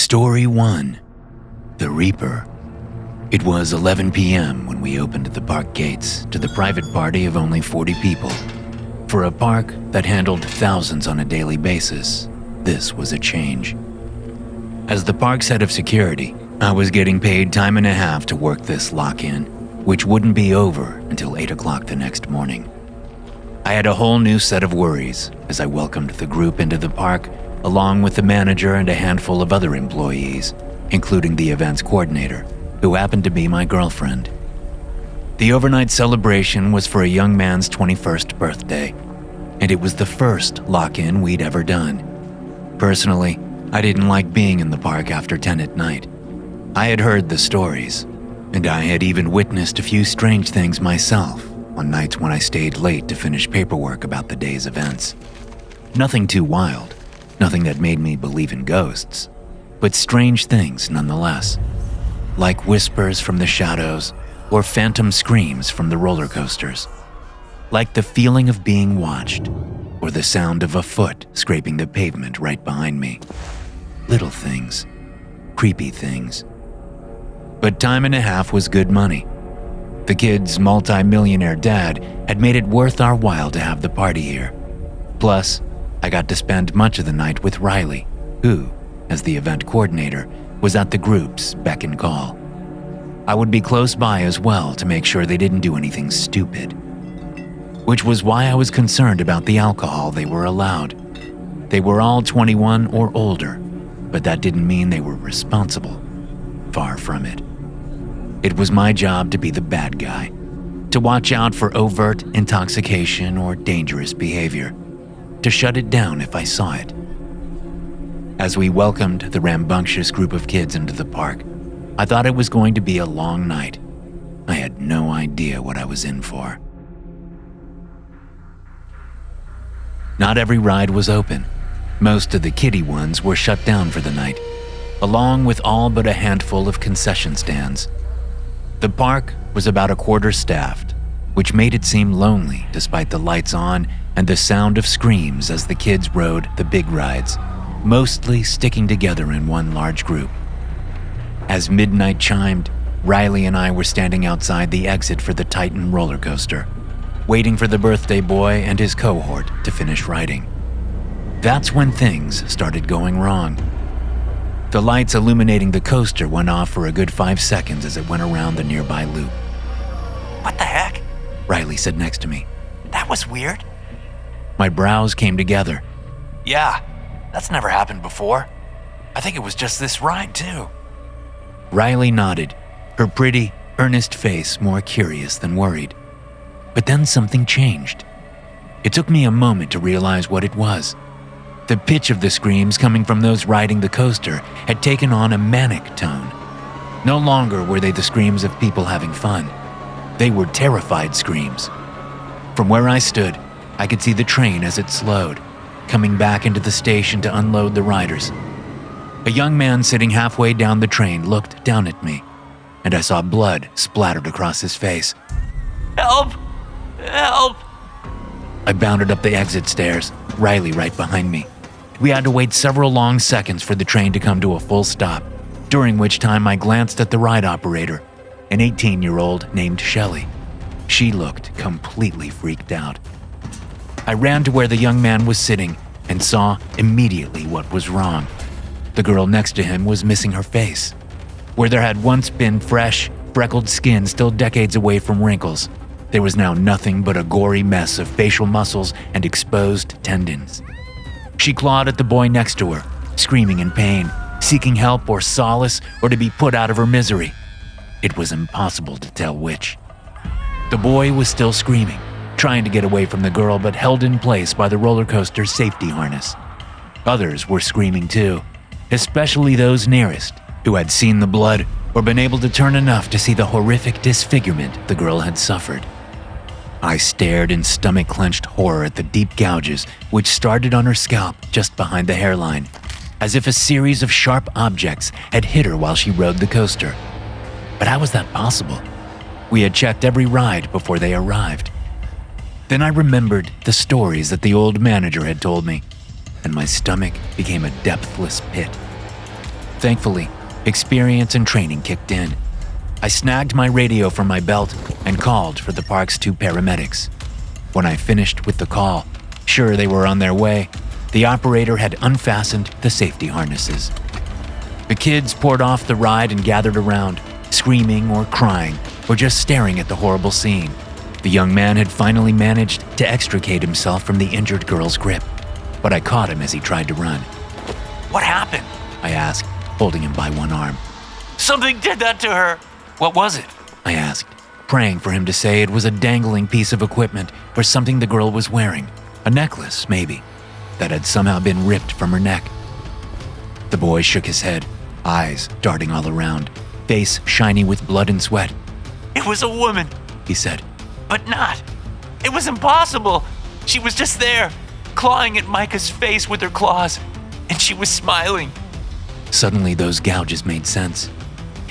Story 1. The Reaper. It was 11 p.m. when we opened the park gates to the private party of only 40 people. For a park that handled thousands on a daily basis, this was a change. As the park's head of security, I was getting paid time and a half to work this lock-in, which wouldn't be over until 8 o'clock the next morning. I had a whole new set of worries as I welcomed the group into the park, along with the manager and a handful of other employees, including the events coordinator, who happened to be my girlfriend. The overnight celebration was for a young man's 21st birthday, and it was the first lock-in we'd ever done. Personally, I didn't like being in the park after 10 at night. I had heard the stories, and I had even witnessed a few strange things myself on nights when I stayed late to finish paperwork about the day's events. Nothing too wild, nothing that made me believe in ghosts, but strange things nonetheless, like whispers from the shadows or phantom screams from the roller coasters, like the feeling of being watched or the sound of a foot scraping the pavement right behind me. Little things, creepy things. But time and a half was good money. The kid's multi-millionaire dad had made it worth our while to have the party here. Plus, I got to spend much of the night with Riley, who, as the event coordinator, was at the group's beck and call. I would be close by as well to make sure they didn't do anything stupid. Which was why I was concerned about the alcohol they were allowed. They were all 21 or older, but that didn't mean they were responsible. Far from it. It was my job to be the bad guy, to watch out for overt intoxication or dangerous behavior, to shut it down if I saw it. As we welcomed the rambunctious group of kids into the park, I thought it was going to be a long night. I had no idea what I was in for. Not every ride was open. Most of the kiddie ones were shut down for the night, along with all but a handful of concession stands. The park was about a quarter staffed, which made it seem lonely despite the lights on and the sound of screams as the kids rode the big rides, mostly sticking together in one large group. As midnight chimed, Riley and I were standing outside the exit for the Titan roller coaster, waiting for the birthday boy and his cohort to finish riding. That's when things started going wrong. The lights illuminating the coaster went off for a good 5 seconds as it went around the nearby loop. "What the heck?" Riley said next to me. "That was weird." My brows came together. "Yeah, that's never happened before. I think it was just this ride, too." Riley nodded, her pretty, earnest face more curious than worried. But then something changed. It took me a moment to realize what it was. The pitch of the screams coming from those riding the coaster had taken on a manic tone. No longer were they the screams of people having fun. They were terrified screams. From where I stood, I could see the train as it slowed, coming back into the station to unload the riders. A young man sitting halfway down the train looked down at me, and I saw blood splattered across his face. "Help! Help!" I bounded up the exit stairs, Riley right behind me. We had to wait several long seconds for the train to come to a full stop, during which time I glanced at the ride operator, an 18-year-old named Shelley. She looked completely freaked out. I ran to where the young man was sitting and saw immediately what was wrong. The girl next to him was missing her face. Where there had once been fresh, freckled skin still decades away from wrinkles, there was now nothing but a gory mess of facial muscles and exposed tendons. She clawed at the boy next to her, screaming in pain, seeking help or solace or to be put out of her misery. It was impossible to tell which. The boy was still screaming, trying to get away from the girl but held in place by the roller coaster's safety harness. Others were screaming too, especially those nearest, who had seen the blood or been able to turn enough to see the horrific disfigurement the girl had suffered. I stared in stomach-clenched horror at the deep gouges which started on her scalp just behind the hairline, as if a series of sharp objects had hit her while she rode the coaster. But how was that possible? We had checked every ride before they arrived. Then I remembered the stories that the old manager had told me, and my stomach became a depthless pit. Thankfully, experience and training kicked in. I snagged my radio from my belt and called for the park's 2 paramedics. When I finished with the call, sure they were on their way, the operator had unfastened the safety harnesses. The kids poured off the ride and gathered around, screaming or crying or just staring at the horrible scene. The young man had finally managed to extricate himself from the injured girl's grip, but I caught him as he tried to run. What happened? I asked, holding him by one arm. Something did that to her. What was it? I asked, praying for him to say it was a dangling piece of equipment or something the girl was wearing, a necklace maybe, that had somehow been ripped from her neck. The boy shook his head, eyes darting all around, face shiny with blood and sweat. It was a woman, he said. But not. It was impossible. She was just there, clawing at Micah's face with her claws, and she was smiling. Suddenly those gouges made sense.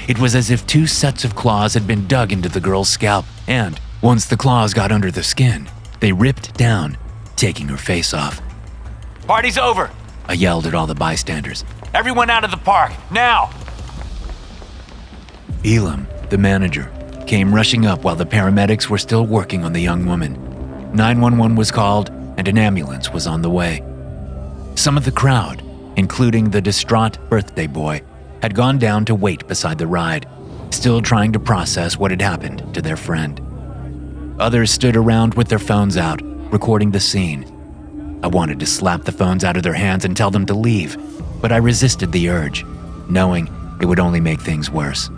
It was as if 2 sets of claws had been dug into the girl's scalp, and once the claws got under the skin, they ripped down, taking her face off. Party's over, I yelled at all the bystanders. Everyone out of the park, now! Elam, the manager, came rushing up while the paramedics were still working on the young woman. 911 was called and an ambulance was on the way. Some of the crowd, including the distraught birthday boy, had gone down to wait beside the ride, still trying to process what had happened to their friend. Others stood around with their phones out, recording the scene. I wanted to slap the phones out of their hands and tell them to leave, but I resisted the urge, knowing it would only make things worse.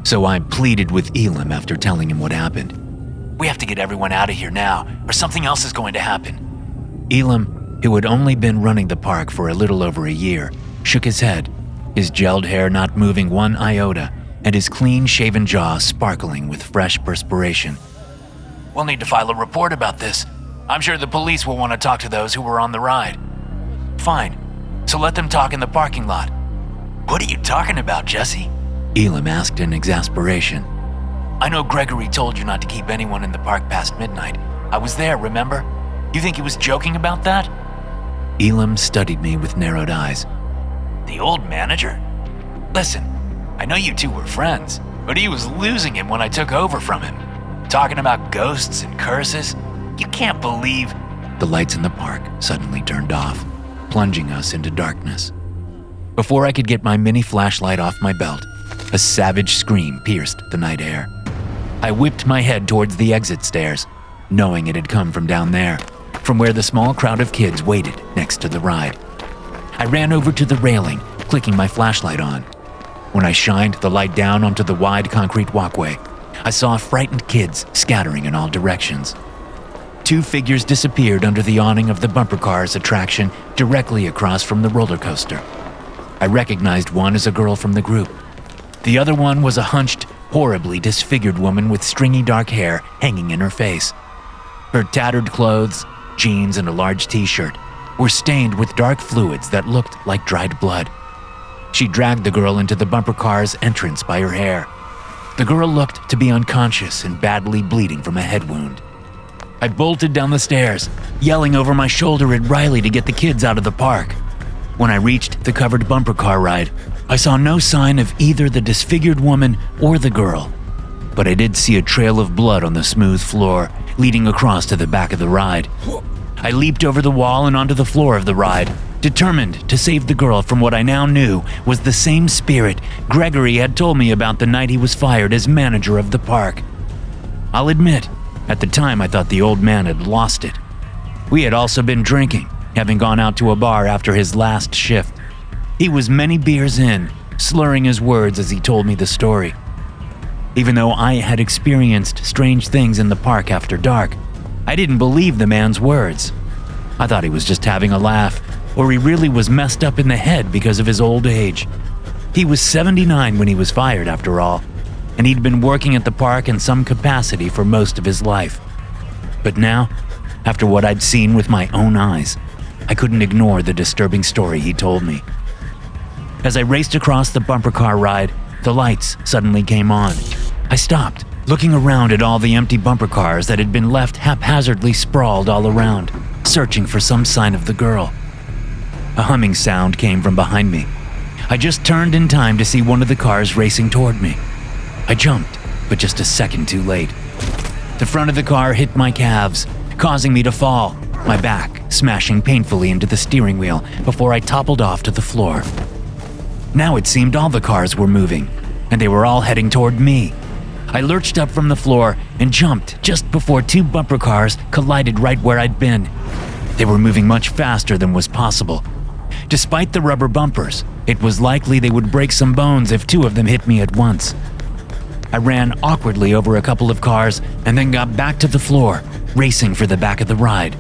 So I pleaded with Elam after telling him what happened. We have to get everyone out of here now, or something else is going to happen. Elam, who had only been running the park for a little over a year, shook his head, his gelled hair not moving one iota, and his clean-shaven jaw sparkling with fresh perspiration. We'll need to file a report about this. I'm sure the police will want to talk to those who were on the ride. Fine, so let them talk in the parking lot. What are you talking about, Jesse? Elam asked in exasperation. I know Gregory told you not to keep anyone in the park past midnight. I was there, remember? You think he was joking about that? Elam studied me with narrowed eyes. The old manager? Listen, I know you two were friends, but he was losing it when I took over from him. Talking about ghosts and curses. You can't believe... The lights in the park suddenly turned off, plunging us into darkness. Before I could get my mini flashlight off my belt, a savage scream pierced the night air. I whipped my head towards the exit stairs, knowing it had come from down there, from where the small crowd of kids waited next to the ride. I ran over to the railing, clicking my flashlight on. When I shined the light down onto the wide concrete walkway, I saw frightened kids scattering in all directions. 2 figures disappeared under the awning of the bumper cars attraction directly across from the roller coaster. I recognized one as a girl from the group. The other one was a hunched, horribly disfigured woman with stringy dark hair hanging in her face. Her tattered clothes, jeans, and a large t-shirt were stained with dark fluids that looked like dried blood. She dragged the girl into the bumper car's entrance by her hair. The girl looked to be unconscious and badly bleeding from a head wound. I bolted down the stairs, yelling over my shoulder at Riley to get the kids out of the park. When I reached the covered bumper car ride, I saw no sign of either the disfigured woman or the girl, but I did see a trail of blood on the smooth floor leading across to the back of the ride. I leaped over the wall and onto the floor of the ride, determined to save the girl from what I now knew was the same spirit Gregory had told me about the night he was fired as manager of the park. I'll admit, at the time I thought the old man had lost it. We had also been drinking, having gone out to a bar after his last shift. He was many beers in, slurring his words as he told me the story. Even though I had experienced strange things in the park after dark, I didn't believe the man's words. I thought he was just having a laugh, or he really was messed up in the head because of his old age. He was 79 when he was fired, after all, and he'd been working at the park in some capacity for most of his life. But now, after what I'd seen with my own eyes, I couldn't ignore the disturbing story he told me. As I raced across the bumper car ride, the lights suddenly came on. I stopped, looking around at all the empty bumper cars that had been left haphazardly sprawled all around, searching for some sign of the girl. A humming sound came from behind me. I just turned in time to see one of the cars racing toward me. I jumped, but just a second too late. The front of the car hit my calves, causing me to fall, my back smashing painfully into the steering wheel before I toppled off to the floor. Now it seemed all the cars were moving, and they were all heading toward me. I lurched up from the floor and jumped just before two bumper cars collided right where I'd been. They were moving much faster than was possible. Despite the rubber bumpers, it was likely they would break some bones if two of them hit me at once. I ran awkwardly over a couple of cars and then got back to the floor, racing for the back of the ride.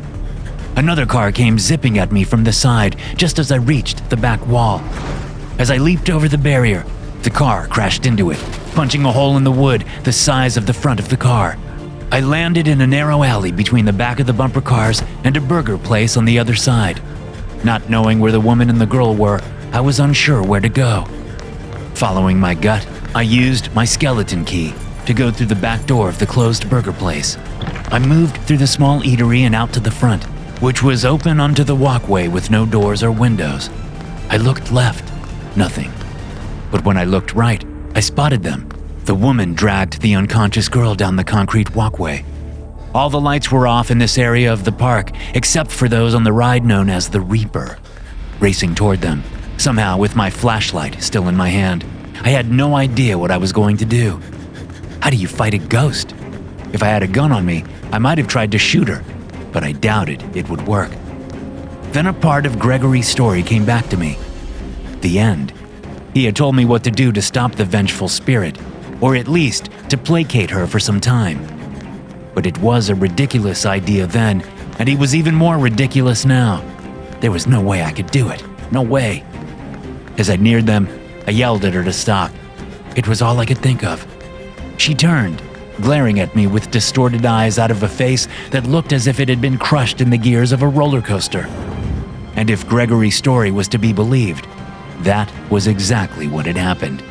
Another car came zipping at me from the side just as I reached the back wall. As I leaped over the barrier, the car crashed into it, punching a hole in the wood the size of the front of the car. I landed in a narrow alley between the back of the bumper cars and a burger place on the other side. Not knowing where the woman and the girl were, I was unsure where to go. Following my gut, I used my skeleton key to go through the back door of the closed burger place. I moved through the small eatery and out to the front, which was open onto the walkway with no doors or windows. I looked left, nothing. But when I looked right, I spotted them. The woman dragged the unconscious girl down the concrete walkway. All the lights were off in this area of the park, except for those on the ride known as the Reaper. Racing toward them, somehow with my flashlight still in my hand, I had no idea what I was going to do. How do you fight a ghost? If I had a gun on me, I might have tried to shoot her, but I doubted it would work. Then a part of Gregory's story came back to me. The end. He had told me what to do to stop the vengeful spirit, or at least to placate her for some time. But it was a ridiculous idea then, and he was even more ridiculous now. There was no way I could do it. No way. As I neared them, I yelled at her to stop. It was all I could think of. She turned, glaring at me with distorted eyes out of a face that looked as if it had been crushed in the gears of a roller coaster. And if Gregory's story was to be believed, that was exactly what had happened.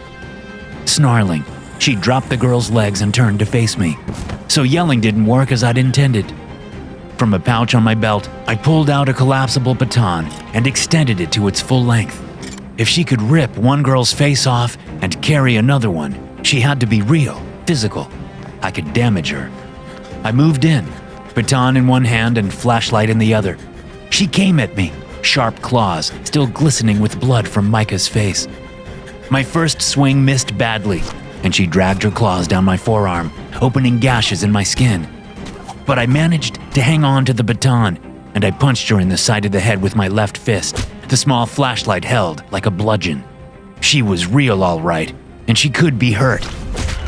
Snarling, she dropped the girl's legs and turned to face me. So yelling didn't work as I'd intended. From a pouch on my belt, I pulled out a collapsible baton and extended it to its full length. If she could rip one girl's face off and carry another one, she had to be real, physical. I could damage her. I moved in, baton in one hand and flashlight in the other. She came at me, sharp claws still glistening with blood from Micah's face. My first swing missed badly, and she dragged her claws down my forearm, opening gashes in my skin. But I managed to hang on to the baton, and I punched her in the side of the head with my left fist, the small flashlight held like a bludgeon. She was real all right, and she could be hurt.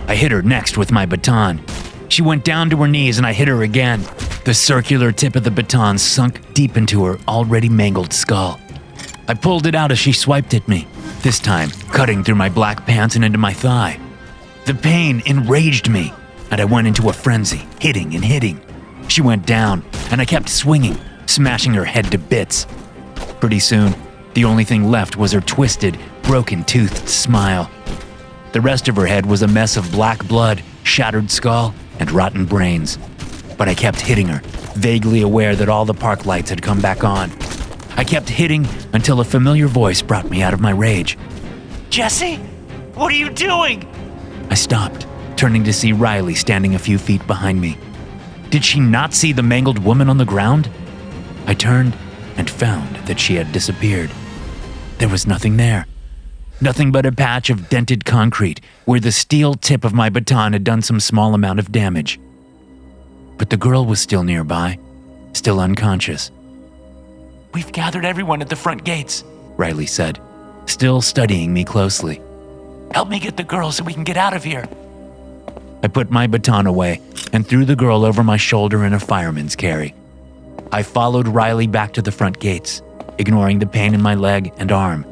I hit her next with my baton. She went down to her knees and I hit her again. The circular tip of the baton sunk deep into her already mangled skull. I pulled it out as she swiped at me, this time cutting through my black pants and into my thigh. The pain enraged me, and I went into a frenzy, hitting and hitting. She went down, and I kept swinging, smashing her head to bits. Pretty soon, the only thing left was her twisted, broken-toothed smile. The rest of her head was a mess of black blood, shattered skull, and rotten brains. But I kept hitting her, vaguely aware that all the park lights had come back on. I kept hitting until a familiar voice brought me out of my rage. Jesse, what are you doing? I stopped, turning to see Riley standing a few feet behind me. Did she not see the mangled woman on the ground? I turned and found that she had disappeared. There was nothing there. Nothing but a patch of dented concrete where the steel tip of my baton had done some small amount of damage. But the girl was still nearby, still unconscious. We've gathered everyone at the front gates, Riley said, still studying me closely. Help me get the girl so we can get out of here. I put my baton away and threw the girl over my shoulder in a fireman's carry. I followed Riley back to the front gates, ignoring the pain in my leg and arm.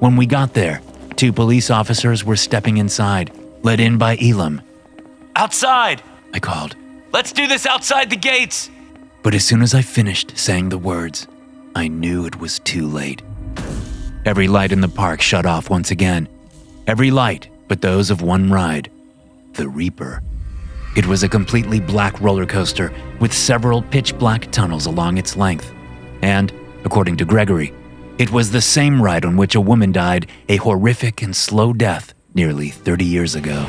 When we got there, 2 police officers were stepping inside, led in by Elam. Outside, I called. Let's do this outside the gates. But as soon as I finished saying the words, I knew it was too late. Every light in the park shut off once again. Every light but those of one ride, the Reaper. It was a completely black roller coaster with several pitch black tunnels along its length. And, according to Gregory, It was the same ride on which a woman died a horrific and slow death nearly 30 years ago.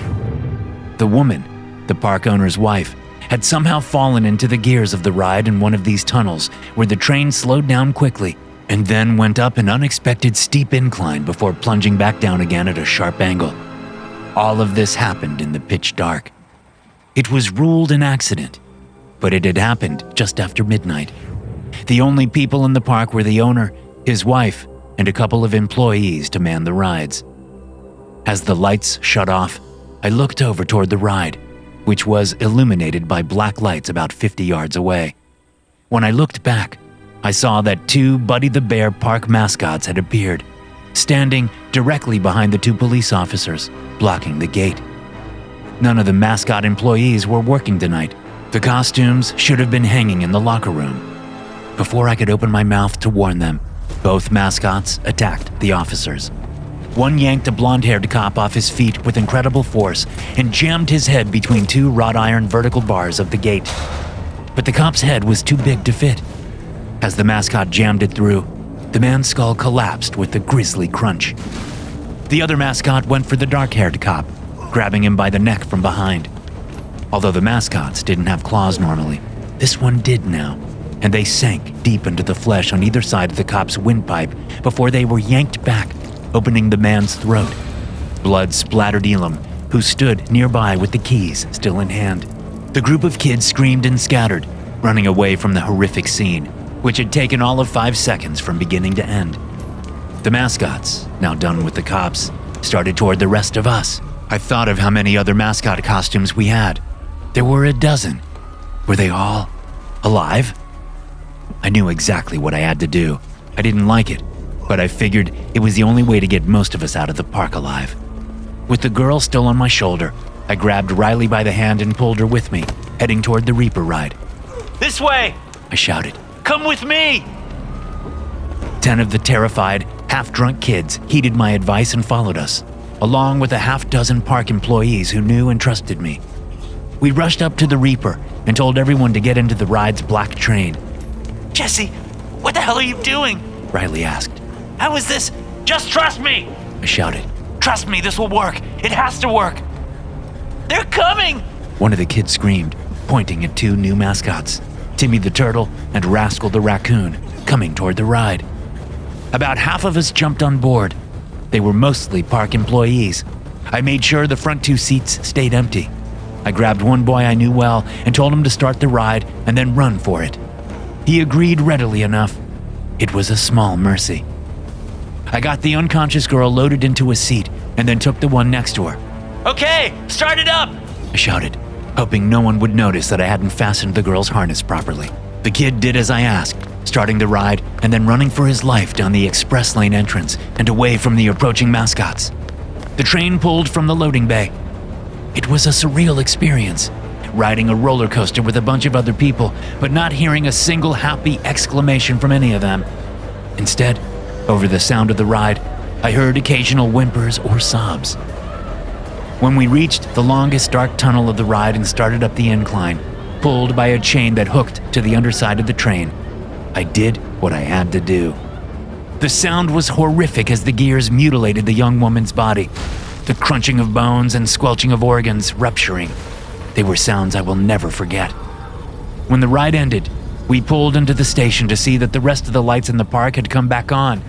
The woman, the park owner's wife, had somehow fallen into the gears of the ride in one of these tunnels where the train slowed down quickly and then went up an unexpected steep incline before plunging back down again at a sharp angle. All of this happened in the pitch dark. It was ruled an accident, but it had happened just after midnight. The only people in the park were the owner, his wife, and a couple of employees to man the rides. As the lights shut off, I looked over toward the ride, which was illuminated by black lights about 50 yards away. When I looked back, I saw that 2 Buddy the Bear park mascots had appeared, standing directly behind the 2 police officers, blocking the gate. None of the mascot employees were working tonight. The costumes should have been hanging in the locker room. Before I could open my mouth to warn them, both mascots attacked the officers. One yanked a blonde-haired cop off his feet with incredible force and jammed his head between 2 wrought iron vertical bars of the gate. But the cop's head was too big to fit. As the mascot jammed it through, the man's skull collapsed with a grisly crunch. The other mascot went for the dark-haired cop, grabbing him by the neck from behind. Although the mascots didn't have claws normally, this one did now, and they sank deep into the flesh on either side of the cop's windpipe before they were yanked back, opening the man's throat. Blood splattered Elam, who stood nearby with the keys still in hand. The group of kids screamed and scattered, running away from the horrific scene, which had taken all of 5 seconds from beginning to end. The mascots, now done with the cops, started toward the rest of us. I thought of how many other mascot costumes we had. There were a dozen. Were they all alive? I knew exactly what I had to do. I didn't like it, but I figured it was the only way to get most of us out of the park alive. With the girl still on my shoulder, I grabbed Riley by the hand and pulled her with me, heading toward the Reaper ride. This way! I shouted. Come with me! 10 of the terrified, half-drunk kids heeded my advice and followed us, along with a half-dozen park employees who knew and trusted me. We rushed up to the Reaper and told everyone to get into the ride's black train. Jesse, what the hell are you doing? Riley asked. How is this? Just trust me! I shouted. Trust me, this will work. It has to work. They're coming! One of the kids screamed, pointing at 2 new mascots, Timmy the Turtle and Rascal the Raccoon, coming toward the ride. About half of us jumped on board. They were mostly park employees. I made sure the front 2 seats stayed empty. I grabbed one boy I knew well and told him to start the ride and then run for it. He agreed readily enough. It was a small mercy. I got the unconscious girl loaded into a seat and then took the one next to her. Okay, start it up! I shouted, hoping no one would notice that I hadn't fastened the girl's harness properly. The kid did as I asked, starting the ride and then running for his life down the express lane entrance and away from the approaching mascots. The train pulled from the loading bay. It was a surreal experience, riding a roller coaster with a bunch of other people, but not hearing a single happy exclamation from any of them. Instead, over the sound of the ride, I heard occasional whimpers or sobs. When we reached the longest dark tunnel of the ride and started up the incline, pulled by a chain that hooked to the underside of the train, I did what I had to do. The sound was horrific as the gears mutilated the young woman's body, the crunching of bones and squelching of organs rupturing. They were sounds I will never forget. When the ride ended, we pulled into the station to see that the rest of the lights in the park had come back on.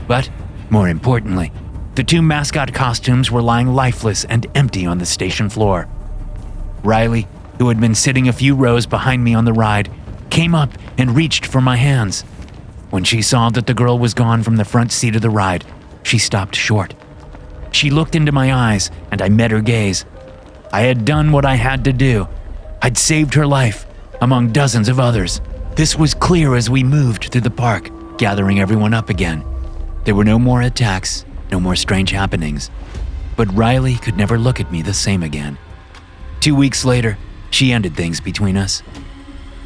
But, more importantly, the 2 mascot costumes were lying lifeless and empty on the station floor. Riley, who had been sitting a few rows behind me on the ride, came up and reached for my hands. When she saw that the girl was gone from the front seat of the ride, she stopped short. She looked into my eyes, and I met her gaze. I had done what I had to do. I'd saved her life, among dozens of others. This was clear as we moved through the park, gathering everyone up again. There were no more attacks, no more strange happenings. But Riley could never look at me the same again. 2 weeks later, she ended things between us.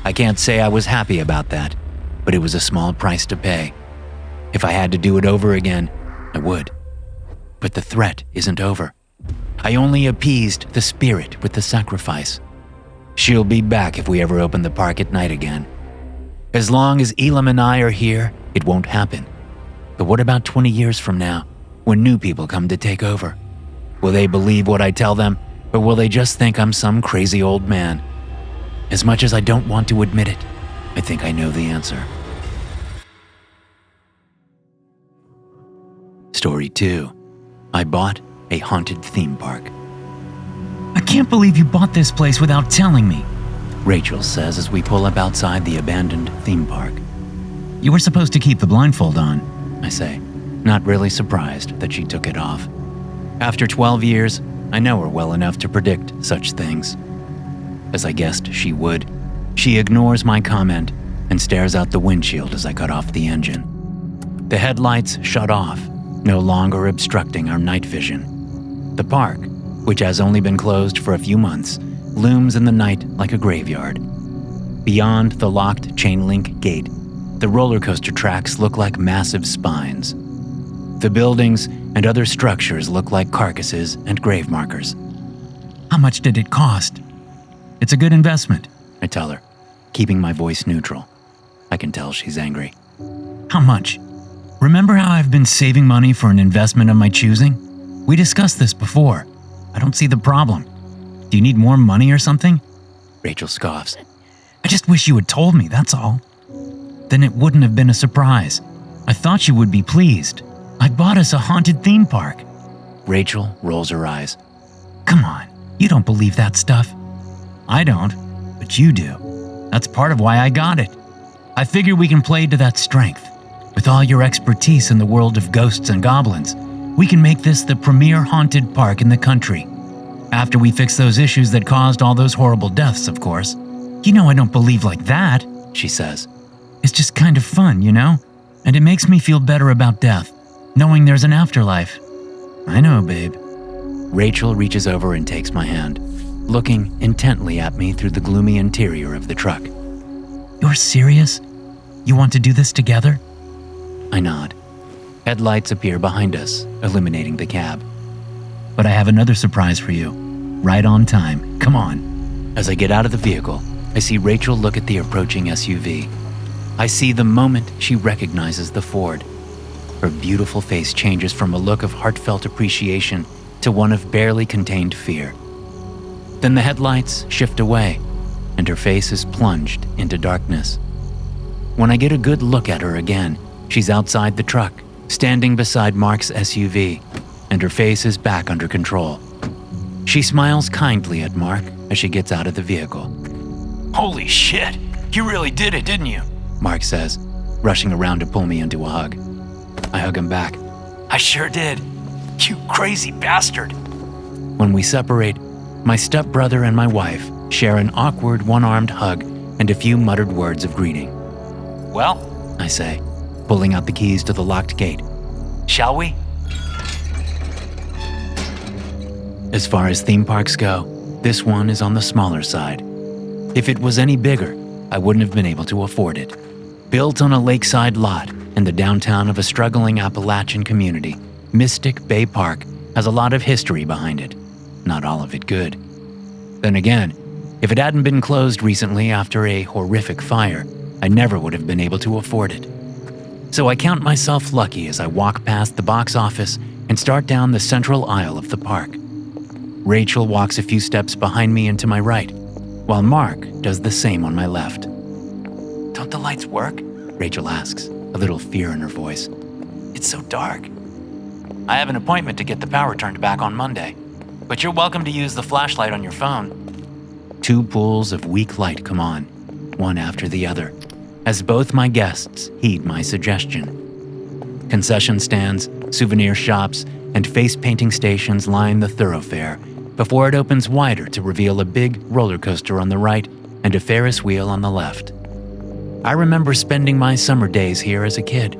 I can't say I was happy about that, but it was a small price to pay. If I had to do it over again, I would. But the threat isn't over. I only appeased the spirit with the sacrifice. She'll be back if we ever open the park at night again. As long as Elam and I are here, it won't happen. But what about 20 years from now, when new people come to take over? Will they believe what I tell them, or will they just think I'm some crazy old man? As much as I don't want to admit it, I think I know the answer. Story 2. I bought a haunted theme park. I can't believe you bought this place without telling me, Rachel says as we pull up outside the abandoned theme park. You were supposed to keep the blindfold on, I say, not really surprised that she took it off. After 12 years, I know her well enough to predict such things. As I guessed she would, she ignores my comment and stares out the windshield as I cut off the engine. The headlights shut off, no longer obstructing our night vision. The park, which has only been closed for a few months, looms in the night like a graveyard. Beyond the locked chain-link gate, the roller coaster tracks look like massive spines. The buildings and other structures look like carcasses and grave markers. How much did it cost? It's a good investment, I tell her, keeping my voice neutral. I can tell she's angry. How much? Remember how I've been saving money for an investment of my choosing? We discussed this before. I don't see the problem. Do you need more money or something? Rachel scoffs. I just wish you had told me, that's all. Then it wouldn't have been a surprise. I thought you would be pleased. I bought us a haunted theme park. Rachel rolls her eyes. Come on, you don't believe that stuff. I don't, but you do. That's part of why I got it. I figure we can play to that strength. With all your expertise in the world of ghosts and goblins, we can make this the premier haunted park in the country. After we fix those issues that caused all those horrible deaths, of course. You know I don't believe like that, she says. It's just kind of fun, you know? And it makes me feel better about death, knowing there's an afterlife. I know, babe. Rachel reaches over and takes my hand, looking intently at me through the gloomy interior of the truck. You're serious? You want to do this together? I nod. Headlights appear behind us, illuminating the cab. But I have another surprise for you. Right on time. Come on. As I get out of the vehicle, I see Rachel look at the approaching SUV. I see the moment she recognizes the Ford. Her beautiful face changes from a look of heartfelt appreciation to one of barely contained fear. Then the headlights shift away, and her face is plunged into darkness. When I get a good look at her again, she's outside the truck, standing beside Mark's SUV, and her face is back under control. She smiles kindly at Mark as she gets out of the vehicle. Holy shit, you really did it, didn't you? Mark says, rushing around to pull me into a hug. I hug him back. I sure did. You crazy bastard. When we separate, my stepbrother and my wife share an awkward one-armed hug and a few muttered words of greeting. Well, I say, pulling out the keys to the locked gate. Shall we? As far as theme parks go, this one is on the smaller side. If it was any bigger, I wouldn't have been able to afford it. Built on a lakeside lot in the downtown of a struggling Appalachian community, Mystic Bay Park has a lot of history behind it, not all of it good. Then again, if it hadn't been closed recently after a horrific fire, I never would have been able to afford it. So I count myself lucky as I walk past the box office and start down the central aisle of the park. Rachel walks a few steps behind me and to my right, while Mark does the same on my left. Don't the lights work? Rachel asks, a little fear in her voice. It's so dark. I have an appointment to get the power turned back on Monday, but you're welcome to use the flashlight on your phone. Two pools of weak light come on, one after the other, as both my guests heed my suggestion. Concession stands, souvenir shops, and face-painting stations line the thoroughfare before it opens wider to reveal a big roller coaster on the right and a Ferris wheel on the left. I remember spending my summer days here as a kid.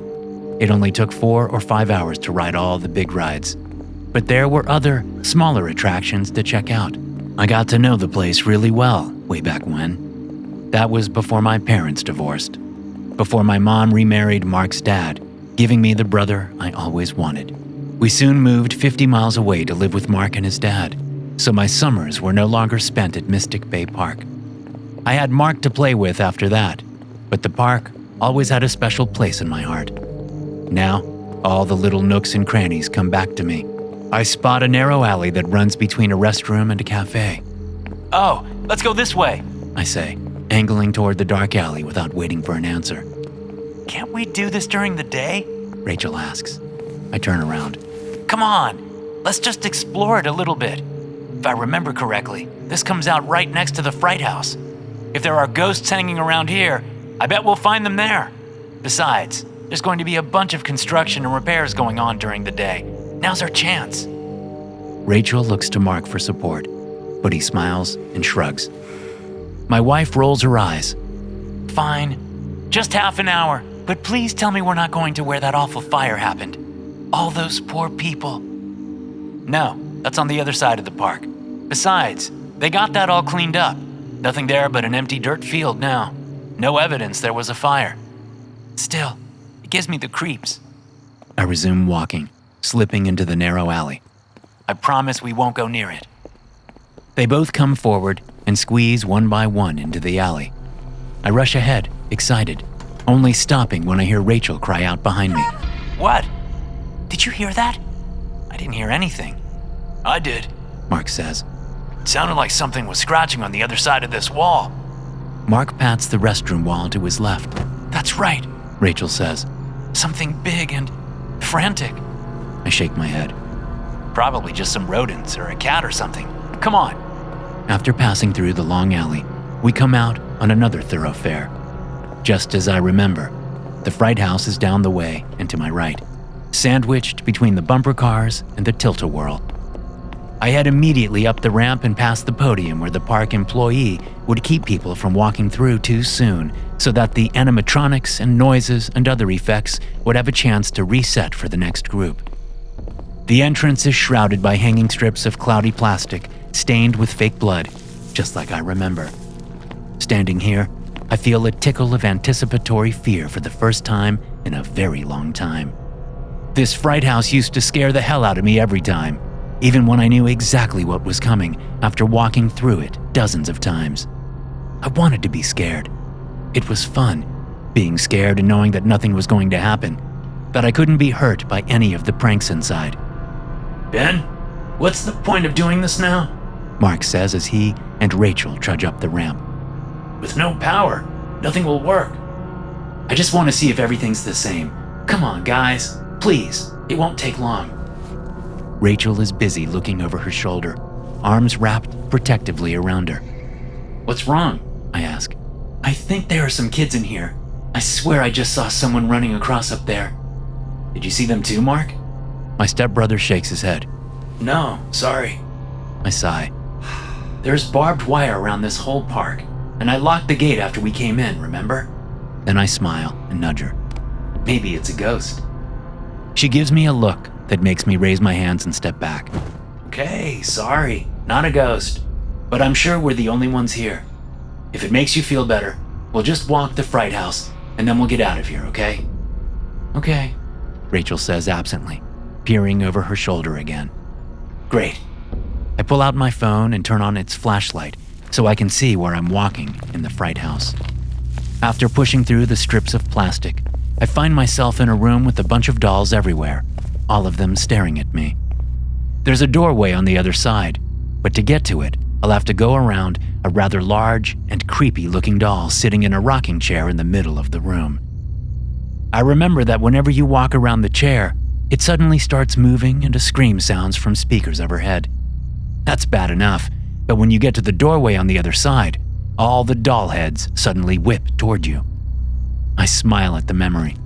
It only took 4 or 5 hours to ride all the big rides, but there were other, smaller attractions to check out. I got to know the place really well way back when. That was before my parents divorced, before my mom remarried Mark's dad, giving me the brother I always wanted. We soon moved 50 miles away to live with Mark and his dad, so my summers were no longer spent at Mystic Bay Park. I had Mark to play with after that, but the park always had a special place in my heart. Now, All the little nooks and crannies come back to me. I spot a narrow alley that runs between a restroom and a cafe. Oh, let's go this way. I say, angling toward the dark alley without waiting for an answer. Can't we do this during the day? Rachel asks. I turn around. Come on, let's just explore it a little bit. If I remember correctly, this comes out right next to the Fright House. If there are ghosts hanging around here, I bet we'll find them there. Besides, there's going to be a bunch of construction and repairs going on during the day. Now's our chance. Rachel looks to Mark for support, but he smiles and shrugs. My wife rolls her eyes. Fine, just half an hour, but please tell me we're not going to where that awful fire happened. All those poor people. No, that's on the other side of the park. Besides, they got that all cleaned up. Nothing there but an empty dirt field now. No evidence there was a fire. Still, it gives me the creeps. I resume walking, slipping into the narrow alley. I promise we won't go near it. They both come forward and squeeze one by one into the alley. I rush ahead, excited, only stopping when I hear Rachel cry out behind me. What? Did you hear that? I didn't hear anything. I did, Mark says. It sounded like something was scratching on the other side of this wall. Mark pats the restroom wall to his left. That's right, Rachel says. Something big and frantic. I shake my head. Probably just some rodents or a cat or something. Come on. After passing through the long alley, we come out on another thoroughfare. Just as I remember, the Fright House is down the way and to my right, sandwiched between the bumper cars and the tilt-a-whirl. I head immediately up the ramp and past the podium where the park employee would keep people from walking through too soon so that the animatronics and noises and other effects would have a chance to reset for the next group. The entrance is shrouded by hanging strips of cloudy plastic stained with fake blood, just like I remember. Standing here, I feel a tickle of anticipatory fear for the first time in a very long time. This Fright House used to scare the hell out of me every time, even when I knew exactly what was coming after walking through it dozens of times. I wanted to be scared. It was fun, being scared and knowing that nothing was going to happen, that I couldn't be hurt by any of the pranks inside. Ben, what's the point of doing this now? Mark says as he and Rachel trudge up the ramp. With no power, nothing will work. I just want to see if everything's the same. Come on, guys. Please, it won't take long. Rachel is busy looking over her shoulder, arms wrapped protectively around her. What's wrong? I ask. I think there are some kids in here. I swear I just saw someone running across up there. Did you see them too, Mark? My stepbrother shakes his head. No, sorry. I sigh. There's barbed wire around this whole park, and I locked the gate after we came in, remember? Then I smile and nudge her. Maybe it's a ghost. She gives me a look that makes me raise my hands and step back. Okay, sorry, not a ghost. But I'm sure we're the only ones here. If it makes you feel better, we'll just walk the Fright House, and then we'll get out of here, okay? Okay, Rachel says absently, peering over her shoulder again. Great. I pull out my phone and turn on its flashlight so I can see where I'm walking in the Fright House. After pushing through the strips of plastic, I find myself in a room with a bunch of dolls everywhere, all of them staring at me. There's a doorway on the other side, but to get to it, I'll have to go around a rather large and creepy-looking doll sitting in a rocking chair in the middle of the room. I remember that whenever you walk around the chair, it suddenly starts moving and a scream sounds from speakers overhead. That's bad enough, but when you get to the doorway on the other side, all the doll heads suddenly whip toward you. I smile at the memory.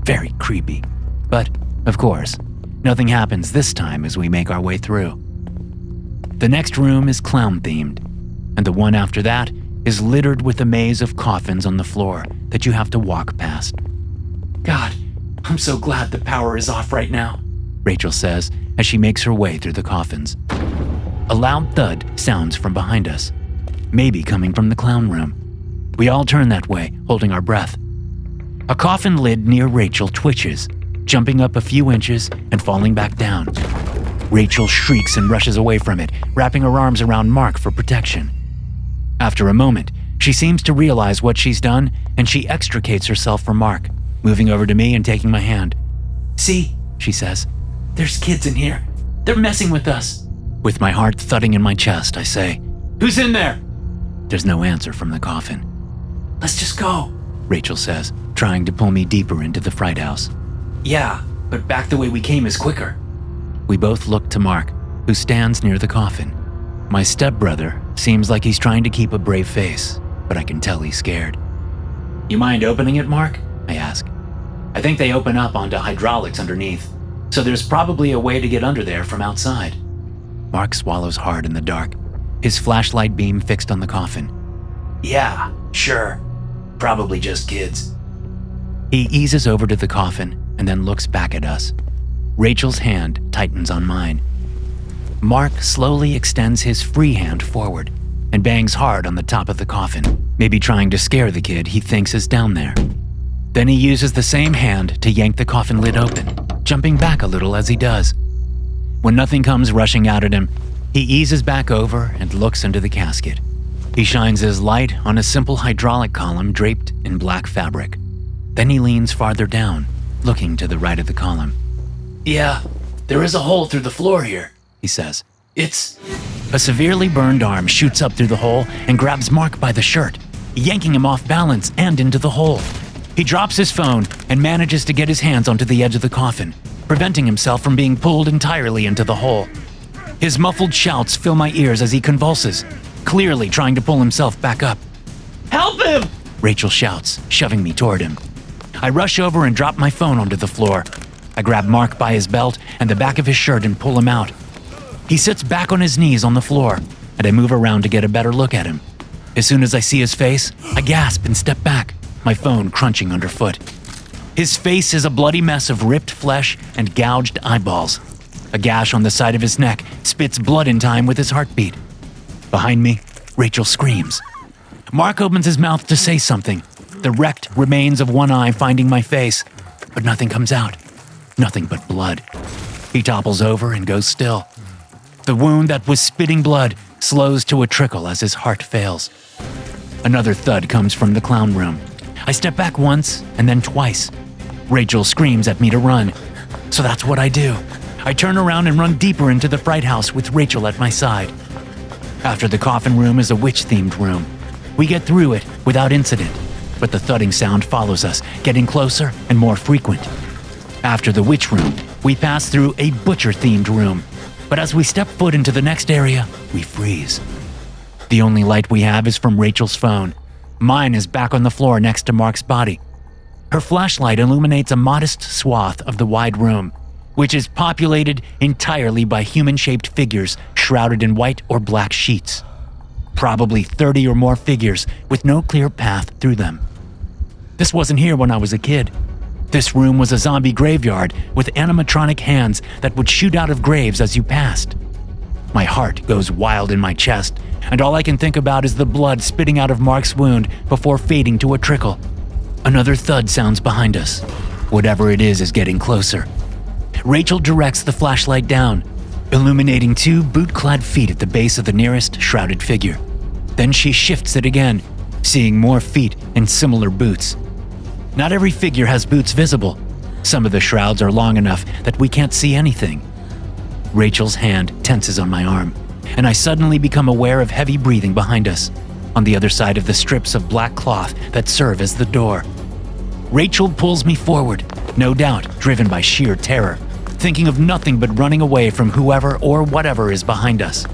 Very creepy. But, of course, nothing happens this time as we make our way through. The next room is clown-themed, and the one after that is littered with a maze of coffins on the floor that you have to walk past. God, I'm so glad the power is off right now, Rachel says as she makes her way through the coffins. A loud thud sounds from behind us, maybe coming from the clown room. We all turn that way, holding our breath. A coffin lid near Rachel twitches, jumping up a few inches and falling back down. Rachel shrieks and rushes away from it, wrapping her arms around Mark for protection. After a moment, she seems to realize what she's done, and she extricates herself from Mark, moving over to me and taking my hand. See, she says. "There's kids in here. They're messing with us." With my heart thudding in my chest, I say, "Who's in there?" There's no answer from the coffin. "Let's just go." Rachel says, trying to pull me deeper into the fright house. "Yeah, but back the way we came is quicker." We both look to Mark, who stands near the coffin. My stepbrother seems like he's trying to keep a brave face, but I can tell he's scared. "You mind opening it, Mark?" I ask. "I think they open up onto hydraulics underneath, so there's probably a way to get under there from outside." Mark swallows hard in the dark, his flashlight beam fixed on the coffin. "Yeah, sure. Probably just kids." He eases over to the coffin and then looks back at us. Rachel's hand tightens on mine. Mark slowly extends his free hand forward and bangs hard on the top of the coffin, maybe trying to scare the kid he thinks is down there. Then he uses the same hand to yank the coffin lid open, jumping back a little as he does. When nothing comes rushing out at him, he eases back over and looks into the casket. He shines his light on a simple hydraulic column draped in black fabric. Then he leans farther down, looking to the right of the column. "Yeah, there is a hole through the floor here," he says. "It's..." A severely burned arm shoots up through the hole and grabs Mark by the shirt, yanking him off balance and into the hole. He drops his phone and manages to get his hands onto the edge of the coffin, preventing himself from being pulled entirely into the hole. His muffled shouts fill my ears as he convulses, clearly trying to pull himself back up. "Help him!" Rachel shouts, shoving me toward him. I rush over and drop my phone onto the floor. I grab Mark by his belt and the back of his shirt and pull him out. He sits back on his knees on the floor, and I move around to get a better look at him. As soon as I see his face, I gasp and step back, my phone crunching underfoot. His face is a bloody mess of ripped flesh and gouged eyeballs. A gash on the side of his neck spits blood in time with his heartbeat. Behind me, Rachel screams. Mark opens his mouth to say something, the wrecked remains of one eye finding my face, but nothing comes out. Nothing but blood. He topples over and goes still. The wound that was spitting blood slows to a trickle as his heart fails. Another thud comes from the clown room. I step back once and then twice. Rachel screams at me to run, so that's what I do. I turn around and run deeper into the fright house with Rachel at my side. After the coffin room is a witch-themed room. We get through it without incident, but the thudding sound follows us, getting closer and more frequent. After the witch room, we pass through a butcher-themed room, but as we step foot into the next area, we freeze. The only light we have is from Rachel's phone. Mine is back on the floor next to Mark's body. Her flashlight illuminates a modest swath of the wide room, which is populated entirely by human-shaped figures shrouded in white or black sheets. Probably 30 or more figures with no clear path through them. This wasn't here when I was a kid. This room was a zombie graveyard with animatronic hands that would shoot out of graves as you passed. My heart goes wild in my chest, and all I can think about is the blood spitting out of Mark's wound before fading to a trickle. Another thud sounds behind us. Whatever it is getting closer. Rachel directs the flashlight down, illuminating 2 boot-clad feet at the base of the nearest shrouded figure. Then she shifts it again, seeing more feet in similar boots. Not every figure has boots visible. Some of the shrouds are long enough that we can't see anything. Rachel's hand tenses on my arm, and I suddenly become aware of heavy breathing behind us, on the other side of the strips of black cloth that serve as the door. Rachel pulls me forward, no doubt driven by sheer terror, thinking of nothing but running away from whoever or whatever is behind us.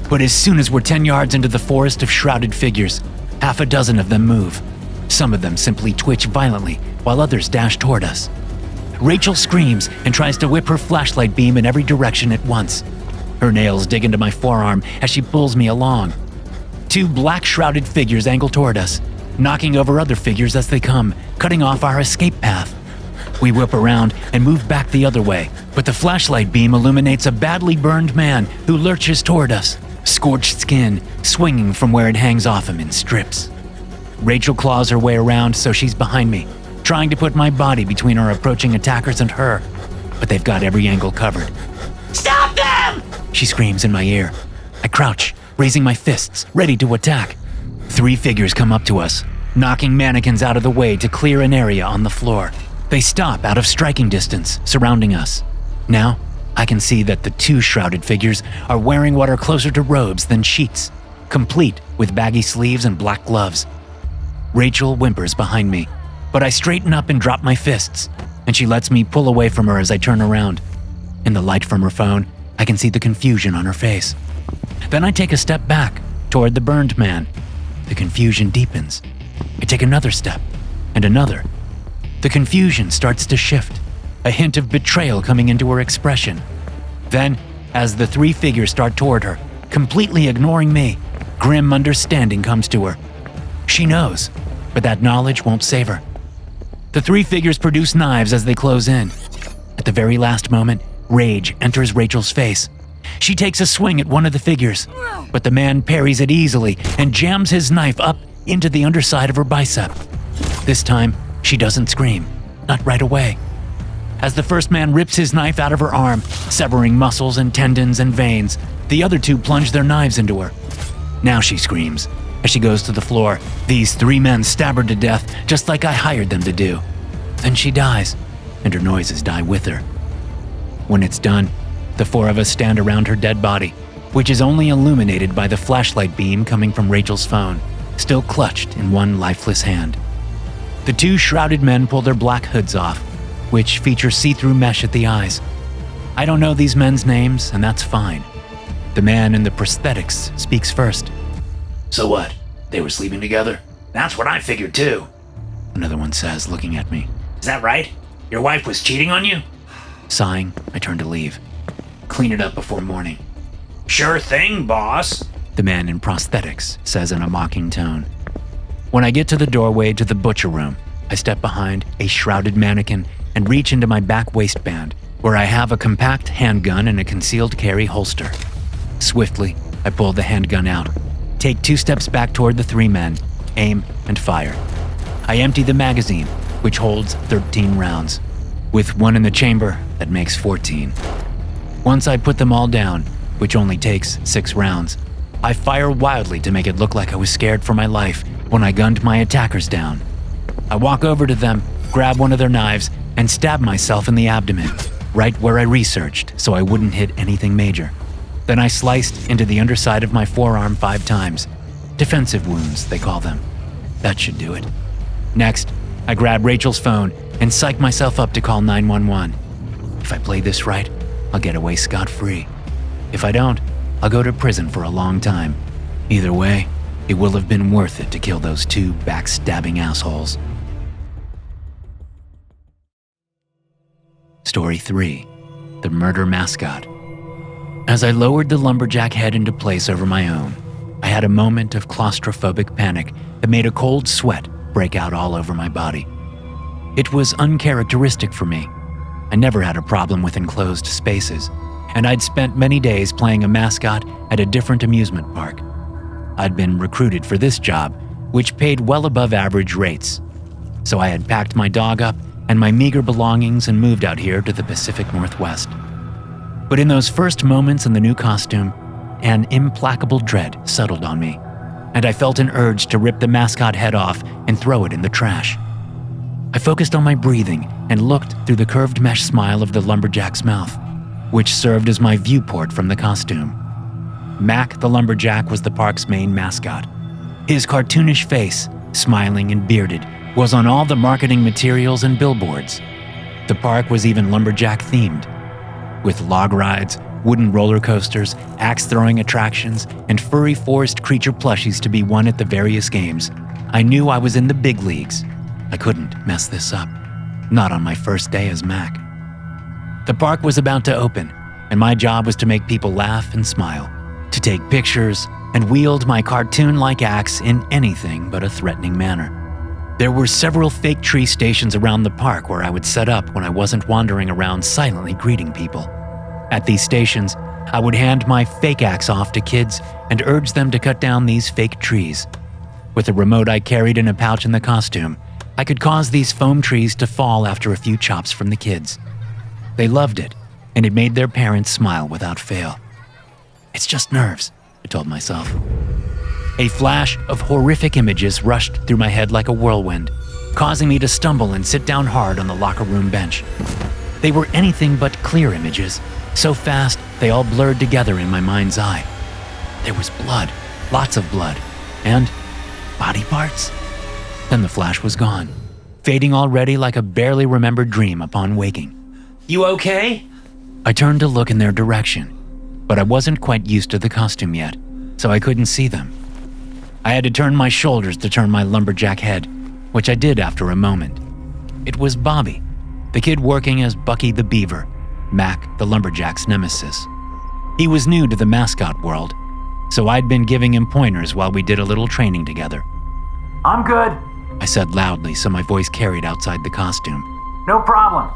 But as soon as we're 10 yards into the forest of shrouded figures, half a dozen of them move. Some of them simply twitch violently, while others dash toward us. Rachel screams and tries to whip her flashlight beam in every direction at once. Her nails dig into my forearm as she pulls me along. 2 black shrouded figures angle toward us, knocking over other figures as they come, cutting off our escape path. We whip around and move back the other way, but the flashlight beam illuminates a badly burned man who lurches toward us, scorched skin swinging from where it hangs off him in strips. Rachel claws her way around so she's behind me, trying to put my body between our approaching attackers and her, but they've got every angle covered. "Stop them!" She screams in my ear. I crouch, raising my fists, ready to attack. 3 figures come up to us, knocking mannequins out of the way to clear an area on the floor. They stop out of striking distance, surrounding us. Now, I can see that the two shrouded figures are wearing what are closer to robes than sheets, complete with baggy sleeves and black gloves. Rachel whimpers behind me, but I straighten up and drop my fists, and she lets me pull away from her as I turn around. In the light from her phone, I can see the confusion on her face. Then I take a step back toward the burned man. The confusion deepens. I take another step, and another. The confusion starts to shift, a hint of betrayal coming into her expression. Then, as the three figures start toward her, completely ignoring me, grim understanding comes to her. She knows, but that knowledge won't save her. The three figures produce knives as they close in. At the very last moment, rage enters Rachel's face. She takes a swing at one of the figures, but the man parries it easily and jams his knife up into the underside of her bicep. This time, she doesn't scream, not right away. As the first man rips his knife out of her arm, severing muscles and tendons and veins, the other two plunge their knives into her. Now she screams. As she goes to the floor, these three men stab her to death just like I hired them to do. Then she dies, and her noises die with her. When it's done, the four of us stand around her dead body, which is only illuminated by the flashlight beam coming from Rachel's phone, still clutched in one lifeless hand. The two shrouded men pull their black hoods off, which feature see-through mesh at the eyes. I don't know these men's names, and that's fine. The man in the prosthetics speaks first. So what? They were sleeping together? That's what I figured too. Another one says, looking at me. Is that right? Your wife was cheating on you? Sighing, I turn to leave. Clean it up before morning. Sure thing, boss. The man in prosthetics says in a mocking tone. When I get to the doorway to the butcher room, I step behind a shrouded mannequin and reach into my back waistband, where I have a compact handgun and a concealed carry holster. Swiftly, I pull the handgun out, take 2 steps back toward the 3 men, aim, and fire. I empty the magazine, which holds 13 rounds, with 1 in the chamber that makes 14. Once I put them all down, which only takes 6 rounds, I fire wildly to make it look like I was scared for my life when I gunned my attackers down. I walk over to them, grab one of their knives, and stab myself in the abdomen, right where I researched so I wouldn't hit anything major. Then I sliced into the underside of my forearm 5 times. Defensive wounds, they call them. That should do it. Next, I grab Rachel's phone and psych myself up to call 911. If I play this right, I'll get away scot-free. If I don't, I'll go to prison for a long time. Either way, it will have been worth it to kill those 2 backstabbing assholes. Story 3. The Murder Mascot. As I lowered the lumberjack head into place over my own, I had a moment of claustrophobic panic that made a cold sweat break out all over my body. It was uncharacteristic for me. I never had a problem with enclosed spaces, and I'd spent many days playing a mascot at a different amusement park. I'd been recruited for this job, which paid well above average rates. So I had packed my dog up and my meager belongings and moved out here to the Pacific Northwest. But in those first moments in the new costume, an implacable dread settled on me, and I felt an urge to rip the mascot head off and throw it in the trash. I focused on my breathing and looked through the curved mesh smile of the lumberjack's mouth, which served as my viewport from the costume. Mac the lumberjack was the park's main mascot. His cartoonish face, smiling and bearded, was on all the marketing materials and billboards. The park was even lumberjack themed, with log rides, wooden roller coasters, axe-throwing attractions, and furry forest creature plushies to be won at the various games. I knew I was in the big leagues. I couldn't mess this up. Not on my first day as Mac. The park was about to open, and my job was to make people laugh and smile, to take pictures, and wield my cartoon-like axe in anything but a threatening manner. There were several fake tree stations around the park where I would set up when I wasn't wandering around silently greeting people. At these stations, I would hand my fake axe off to kids and urge them to cut down these fake trees. With a remote I carried in a pouch in the costume, I could cause these foam trees to fall after a few chops from the kids. They loved it, and it made their parents smile without fail. It's just nerves, I told myself. A flash of horrific images rushed through my head like a whirlwind, causing me to stumble and sit down hard on the locker room bench. They were anything but clear images, so fast they all blurred together in my mind's eye. There was blood, lots of blood, and body parts. Then the flash was gone, fading already like a barely remembered dream upon waking. You okay? I turned to look in their direction, but I wasn't quite used to the costume yet, so I couldn't see them. I had to turn my shoulders to turn my lumberjack head, which I did after a moment. It was Bobby, the kid working as Bucky the Beaver, Mac the lumberjack's nemesis. He was new to the mascot world, so I'd been giving him pointers while we did a little training together. I'm good. I said loudly so my voice carried outside the costume. No problem.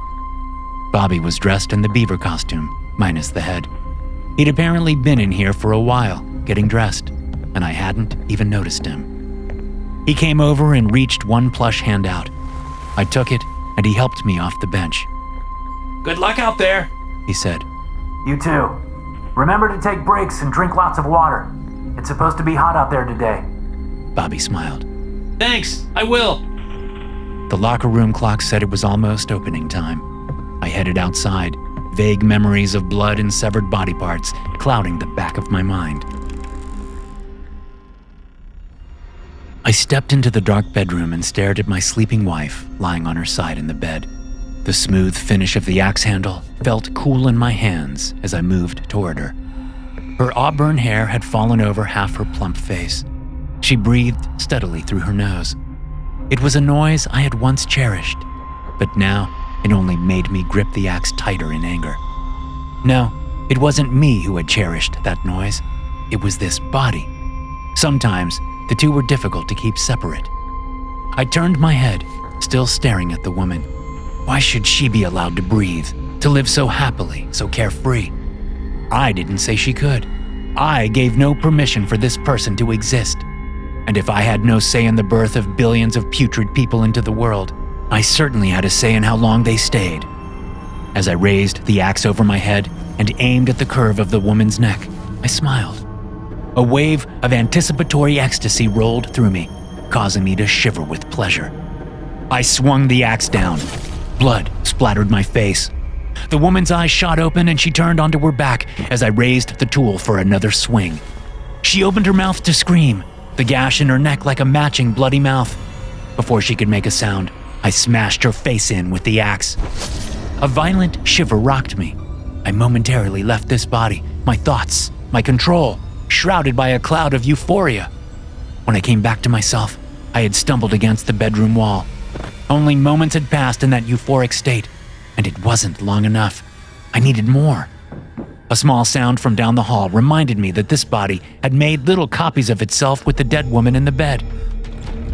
Bobby was dressed in the beaver costume, minus the head. He'd apparently been in here for a while, getting dressed, and I hadn't even noticed him. He came over and reached one plush hand out. I took it, and he helped me off the bench. Good luck out there, he said. You too. Remember to take breaks and drink lots of water. It's supposed to be hot out there today. Bobby smiled. Thanks, I will. The locker room clock said it was almost opening time. I headed outside, vague memories of blood and severed body parts clouding the back of my mind. I stepped into the dark bedroom and stared at my sleeping wife lying on her side in the bed. The smooth finish of the axe handle felt cool in my hands as I moved toward her. Her auburn hair had fallen over half her plump face. She breathed steadily through her nose. It was a noise I had once cherished, but now it only made me grip the axe tighter in anger. No, it wasn't me who had cherished that noise. It was this body. Sometimes the two were difficult to keep separate. I turned my head, still staring at the woman. Why should she be allowed to breathe, to live so happily, so carefree? I didn't say she could. I gave no permission for this person to exist. And if I had no say in the birth of billions of putrid people into the world, I certainly had a say in how long they stayed. As I raised the axe over my head and aimed at the curve of the woman's neck, I smiled. A wave of anticipatory ecstasy rolled through me, causing me to shiver with pleasure. I swung the axe down. Blood splattered my face. The woman's eyes shot open and she turned onto her back as I raised the tool for another swing. She opened her mouth to scream, the gash in her neck like a matching bloody mouth. Before she could make a sound, I smashed her face in with the axe. A violent shiver rocked me. I momentarily left this body, my thoughts, my control, shrouded by a cloud of euphoria. When I came back to myself, I had stumbled against the bedroom wall. Only moments had passed in that euphoric state, and it wasn't long enough. I needed more. A small sound from down the hall reminded me that this body had made little copies of itself with the dead woman in the bed.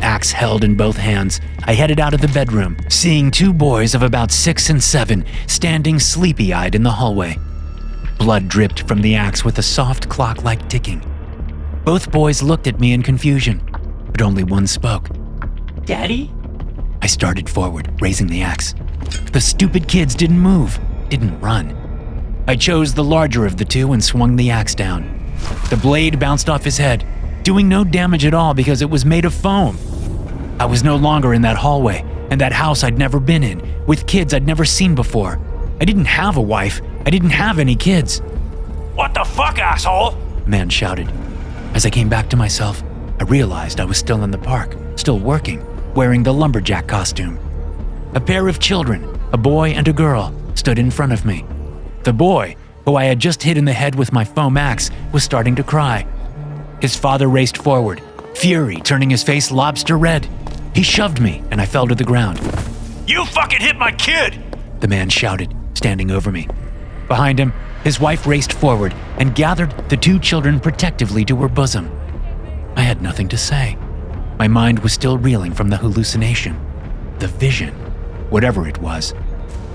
Axe held in both hands, I headed out of the bedroom, seeing two boys of about 6 and 7 standing sleepy-eyed in the hallway. Blood dripped from the axe with a soft clock-like ticking. Both boys looked at me in confusion, but only one spoke. Daddy? I started forward, raising the axe. The stupid kids didn't move, didn't run. I chose the larger of the two and swung the axe down. The blade bounced off his head, doing no damage at all because it was made of foam. I was no longer in that hallway and that house I'd never been in, with kids I'd never seen before. I didn't have a wife. I didn't have any kids. What the fuck, asshole? The man shouted. As I came back to myself, I realized I was still in the park, still working, wearing the lumberjack costume. A pair of children, a boy and a girl, stood in front of me. The boy, who I had just hit in the head with my foam axe, was starting to cry. His father raced forward, fury turning his face lobster red. He shoved me and I fell to the ground. You fucking hit my kid! The man shouted, standing over me. Behind him, his wife raced forward and gathered the two children protectively to her bosom. I had nothing to say. My mind was still reeling from the hallucination, the vision, whatever it was.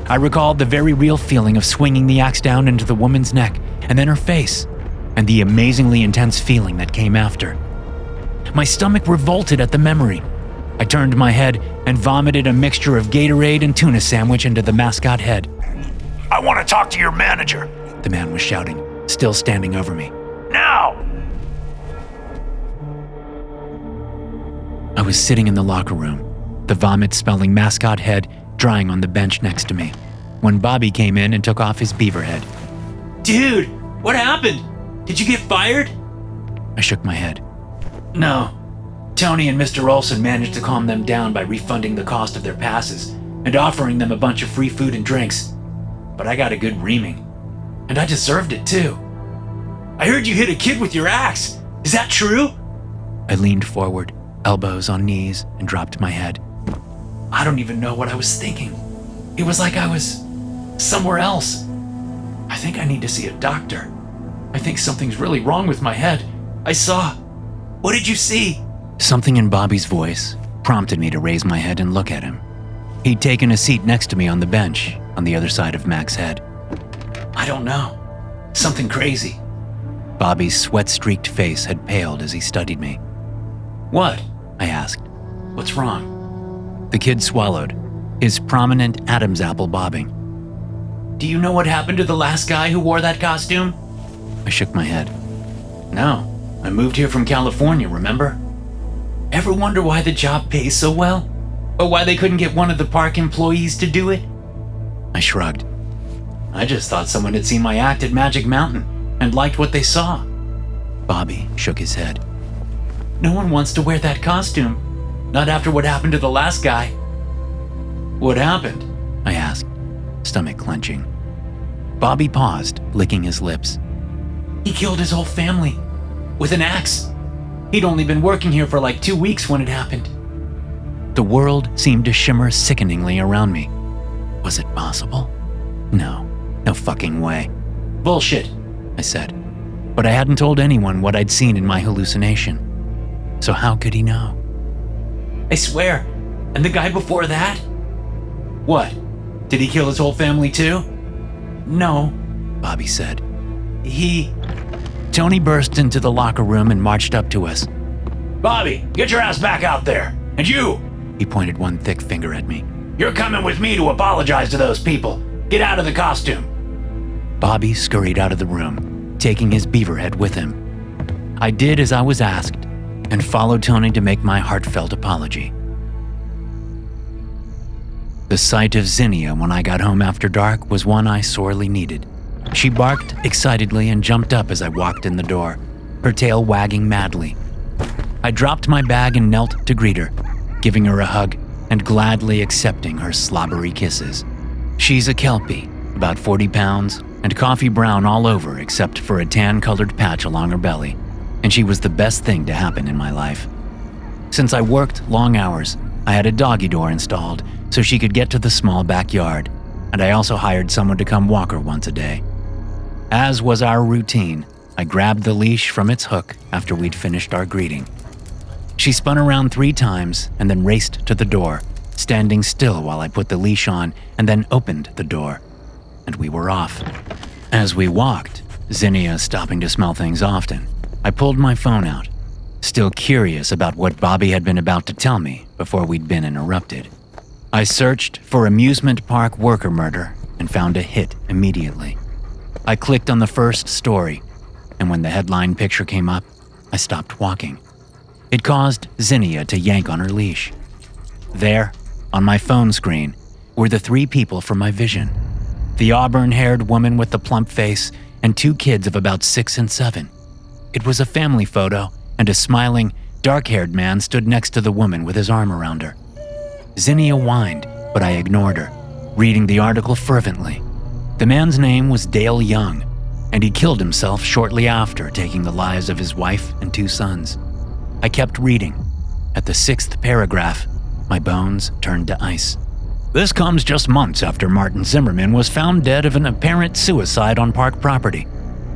I recalled the very real feeling of swinging the axe down into the woman's neck and then her face, and the amazingly intense feeling that came after. My stomach revolted at the memory. I turned my head and vomited a mixture of Gatorade and tuna sandwich into the mascot head. I want to talk to your manager, the man was shouting, still standing over me. Now! I was sitting in the locker room, the vomit-smelling mascot head drying on the bench next to me. when Bobby came in and took off his beaver head. Dude, what happened? Did you get fired? I shook my head. No. Tony and Mr. Olson managed to calm them down by refunding the cost of their passes and offering them a bunch of free food and drinks. But I got a good reaming. And I deserved it too. I heard you hit a kid with your axe. Is that true? I leaned forward, elbows on knees, and dropped my head. I don't even know what I was thinking. It was like I was somewhere else. I think I need to see a doctor. I think something's really wrong with my head. I saw... What did you see? Something in Bobby's voice prompted me to raise my head and look at him. He'd taken a seat next to me on the bench on the other side of Mac's head. I don't know. Something crazy. Bobby's sweat-streaked face had paled as he studied me. What? I asked. What's wrong? The kid swallowed, his prominent Adam's apple bobbing. Do you know what happened to the last guy who wore that costume? I shook my head. No. I moved here from California, remember? Ever wonder why the job pays so well? Or why they couldn't get one of the park employees to do it? I shrugged. I just thought someone had seen my act at Magic Mountain and liked what they saw. Bobby shook his head. No one wants to wear that costume. Not after what happened to the last guy. What happened? I asked, stomach clenching. Bobby paused, licking his lips. He killed his whole family. With an axe. He'd only been working here for like 2 weeks when it happened. The world seemed to shimmer sickeningly around me. Was it possible? No fucking way. Bullshit, I said. But I hadn't told anyone what I'd seen in my hallucination. So how could he know? I swear. And the guy before that? What? Did he kill his whole family too? No, Bobby said. Tony burst into the locker room and marched up to us. Bobby, get your ass back out there. And you! He pointed one thick finger at me. You're coming with me to apologize to those people. Get out of the costume. Bobby scurried out of the room, taking his beaver head with him. I did as I was asked and followed Tony to make my heartfelt apology. The sight of Zinnia when I got home after dark was one I sorely needed. She barked excitedly and jumped up as I walked in the door, her tail wagging madly. I dropped my bag and knelt to greet her, giving her a hug and gladly accepting her slobbery kisses. She's a Kelpie, about 40 pounds, and coffee brown all over except for a tan-colored patch along her belly, and she was the best thing to happen in my life. Since I worked long hours, I had a doggy door installed so she could get to the small backyard, and I also hired someone to come walk her once a day. As was our routine, I grabbed the leash from its hook after we'd finished our greeting. She spun around 3 times and then raced to the door, standing still while I put the leash on and then opened the door. And we were off. As we walked, Zinnia stopping to smell things often, I pulled my phone out, still curious about what Bobby had been about to tell me before we'd been interrupted. I searched for amusement park worker murder and found a hit immediately. I clicked on the first story, and when the headline picture came up, I stopped walking. It caused Zinnia to yank on her leash. There, on my phone screen, were the 3 people from my vision. The auburn-haired woman with the plump face and 2 kids of about 6 and 7. It was a family photo, and a smiling, dark-haired man stood next to the woman with his arm around her. Zinnia whined, but I ignored her, reading the article fervently. The man's name was Dale Young, and he killed himself shortly after taking the lives of his wife and 2 sons. I kept reading. At the 6th paragraph, my bones turned to ice. This comes just months after Martin Zimmerman was found dead of an apparent suicide on park property.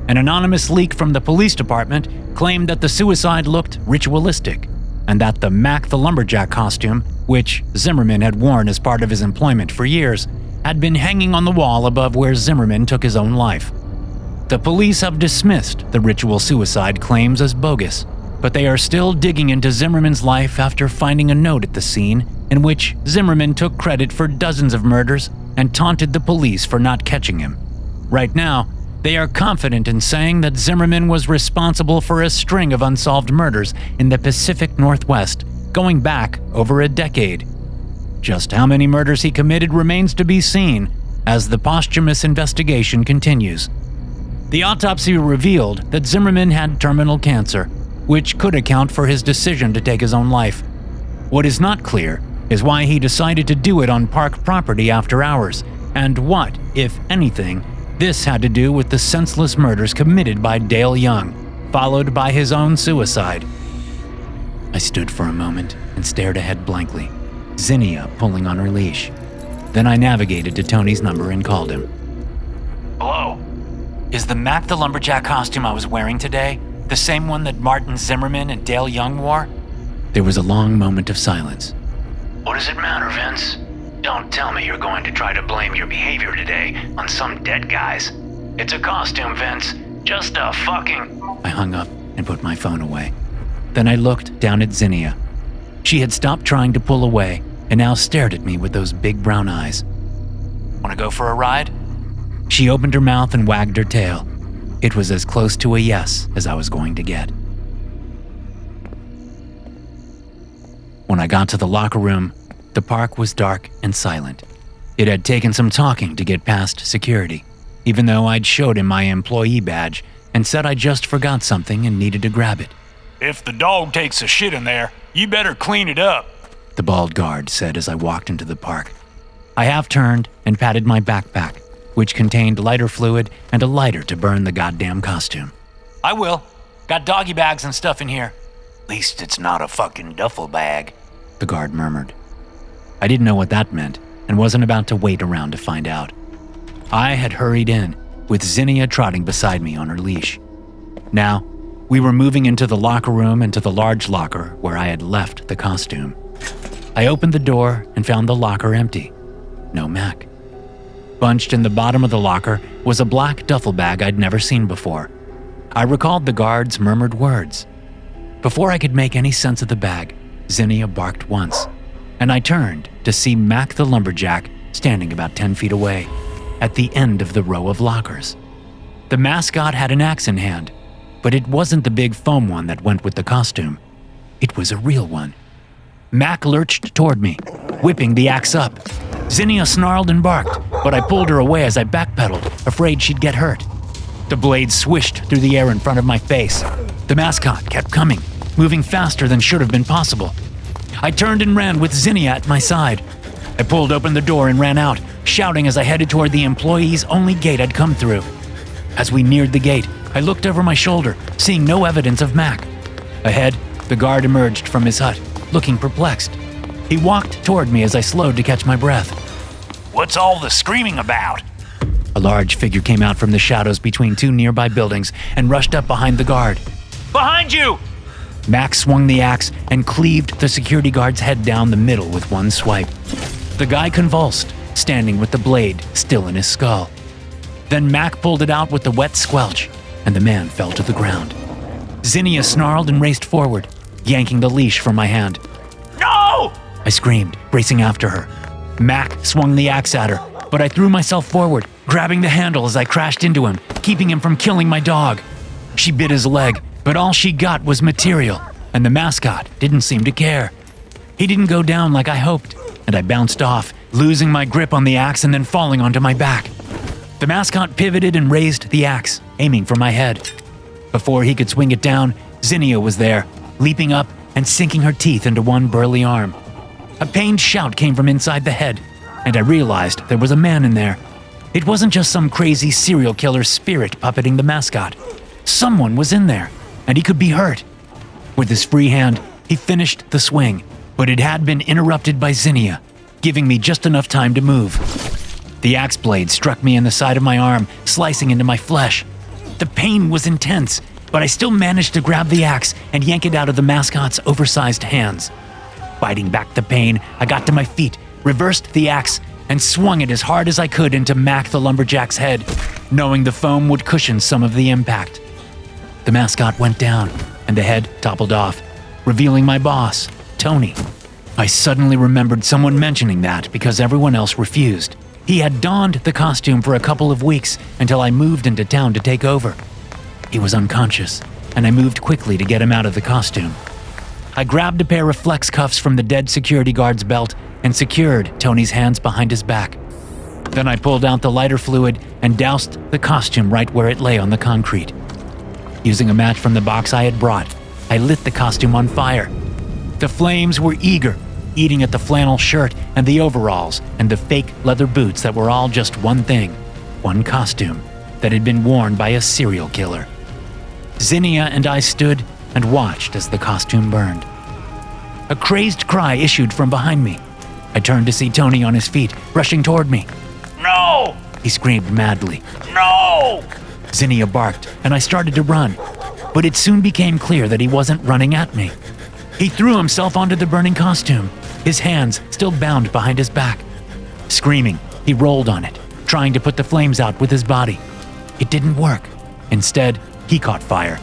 An anonymous leak from the police department claimed that the suicide looked ritualistic, and that the Mac the Lumberjack costume, which Zimmerman had worn as part of his employment for years, had been hanging on the wall above where Zimmerman took his own life. The police have dismissed the ritual suicide claims as bogus, but they are still digging into Zimmerman's life after finding a note at the scene in which Zimmerman took credit for dozens of murders and taunted the police for not catching him. Right now, they are confident in saying that Zimmerman was responsible for a string of unsolved murders in the Pacific Northwest, going back over a decade. Just how many murders he committed remains to be seen, as the posthumous investigation continues. The autopsy revealed that Zimmerman had terminal cancer, which could account for his decision to take his own life. What is not clear is why he decided to do it on park property after hours, and what, if anything, this had to do with the senseless murders committed by Dale Young, followed by his own suicide. I stood for a moment and stared ahead blankly, Zinnia pulling on her leash. Then I navigated to Tony's number and called him. Hello? Is the Mac the Lumberjack costume I was wearing today the same one that Martin Zimmerman and Dale Young wore? There was a long moment of silence. What does it matter, Vince? Don't tell me you're going to try to blame your behavior today on some dead guys. It's a costume, Vince. Just a fucking... I hung up and put my phone away. Then I looked down at Zinnia. She had stopped trying to pull away and now stared at me with those big brown eyes. Want to go for a ride? She opened her mouth and wagged her tail. It was as close to a yes as I was going to get. When I got to the locker room, the park was dark and silent. It had taken some talking to get past security, even though I'd showed him my employee badge and said I just forgot something and needed to grab it. If the dog takes a shit in there, you better clean it up, the bald guard said as I walked into the park. I half-turned and patted my backpack, which contained lighter fluid and a lighter to burn the goddamn costume. I will. Got doggy bags and stuff in here. Least it's not a fucking duffel bag, the guard murmured. I didn't know what that meant and wasn't about to wait around to find out. I had hurried in, with Zinnia trotting beside me on her leash. Now, we were moving into the locker room and to the large locker where I had left the costume. I opened the door and found the locker empty. No Mac. Bunched in the bottom of the locker was a black duffel bag I'd never seen before. I recalled the guard's murmured words. Before I could make any sense of the bag, Zinnia barked once, and I turned to see Mac the Lumberjack standing about 10 feet away, at the end of the row of lockers. The mascot had an axe in hand, but it wasn't the big foam one that went with the costume. It was a real one. Mac lurched toward me, whipping the axe up. Zinnia snarled and barked, but I pulled her away as I backpedaled, afraid she'd get hurt. The blade swished through the air in front of my face. The mascot kept coming, moving faster than should have been possible. I turned and ran with Zinnia at my side. I pulled open the door and ran out, shouting as I headed toward the employee's only gate I'd come through. As we neared the gate, I looked over my shoulder, seeing no evidence of Mac. Ahead, the guard emerged from his hut, looking perplexed. He walked toward me as I slowed to catch my breath. What's all the screaming about? A large figure came out from the shadows between two nearby buildings and rushed up behind the guard. Behind you! Mac swung the axe and cleaved the security guard's head down the middle with one swipe. The guy convulsed, standing with the blade still in his skull. Then Mac pulled it out with the wet squelch, and the man fell to the ground. Zinnia snarled and raced forward, yanking the leash from my hand. No! I screamed, racing after her. Mac swung the axe at her, but I threw myself forward, grabbing the handle as I crashed into him, keeping him from killing my dog. She bit his leg, but all she got was material, and the mascot didn't seem to care. He didn't go down like I hoped, and I bounced off, losing my grip on the axe and then falling onto my back. The mascot pivoted and raised the axe, aiming for my head. Before he could swing it down, Zinnia was there, leaping up and sinking her teeth into one burly arm. A pained shout came from inside the head, and I realized there was a man in there. It wasn't just some crazy serial killer spirit puppeting the mascot. Someone was in there, and he could be hurt. With his free hand, he finished the swing, but it had been interrupted by Zinnia, giving me just enough time to move. The axe blade struck me in the side of my arm, slicing into my flesh. The pain was intense, but I still managed to grab the axe and yank it out of the mascot's oversized hands. Fighting back the pain, I got to my feet, reversed the axe, and swung it as hard as I could into Mac the Lumberjack's head, knowing the foam would cushion some of the impact. The mascot went down, and the head toppled off, revealing my boss, Tony. I suddenly remembered someone mentioning that because everyone else refused. He had donned the costume for a couple of weeks until I moved into town to take over. He was unconscious, and I moved quickly to get him out of the costume. I grabbed a pair of flex cuffs from the dead security guard's belt and secured Tony's hands behind his back. Then I pulled out the lighter fluid and doused the costume right where it lay on the concrete. Using a match from the box I had brought, I lit the costume on fire. The flames were eager, eating at the flannel shirt and the overalls and the fake leather boots that were all just one thing, one costume that had been worn by a serial killer. Zinnia and I stood and watched as the costume burned. A crazed cry issued from behind me. I turned to see Tony on his feet, rushing toward me. No! He screamed madly. No! Zinnia barked, and I started to run, but it soon became clear that he wasn't running at me. He threw himself onto the burning costume, his hands still bound behind his back. Screaming, he rolled on it, trying to put the flames out with his body. It didn't work. Instead, he caught fire.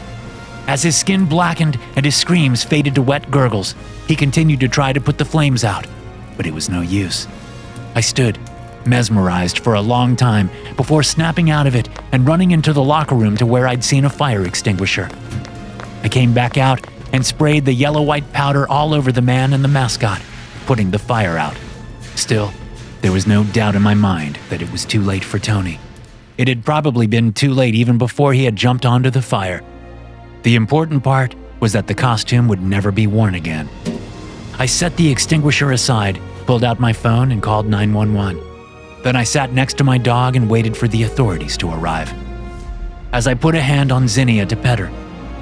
As his skin blackened and his screams faded to wet gurgles, he continued to try to put the flames out, but it was no use. I stood, mesmerized for a long time before snapping out of it and running into the locker room to where I'd seen a fire extinguisher. I came back out and sprayed the yellow-white powder all over the man and the mascot, putting the fire out. Still, there was no doubt in my mind that it was too late for Tony. It had probably been too late even before he had jumped onto the fire. The important part was that the costume would never be worn again. I set the extinguisher aside, pulled out my phone, and called 911. Then I sat next to my dog and waited for the authorities to arrive. As I put a hand on Zinnia to pet her,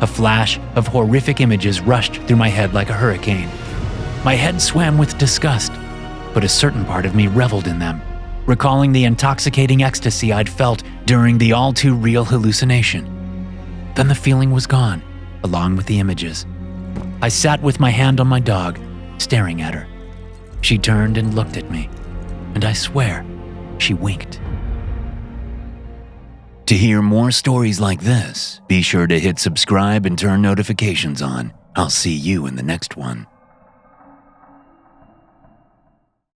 a flash of horrific images rushed through my head like a hurricane. My head swam with disgust, but a certain part of me reveled in them, recalling the intoxicating ecstasy I'd felt during the all-too-real hallucination. Then the feeling was gone, along with the images. I sat with my hand on my dog, staring at her. She turned and looked at me, and I swear, she winked. To hear more stories like this, be sure to hit subscribe and turn notifications on. I'll see you in the next one.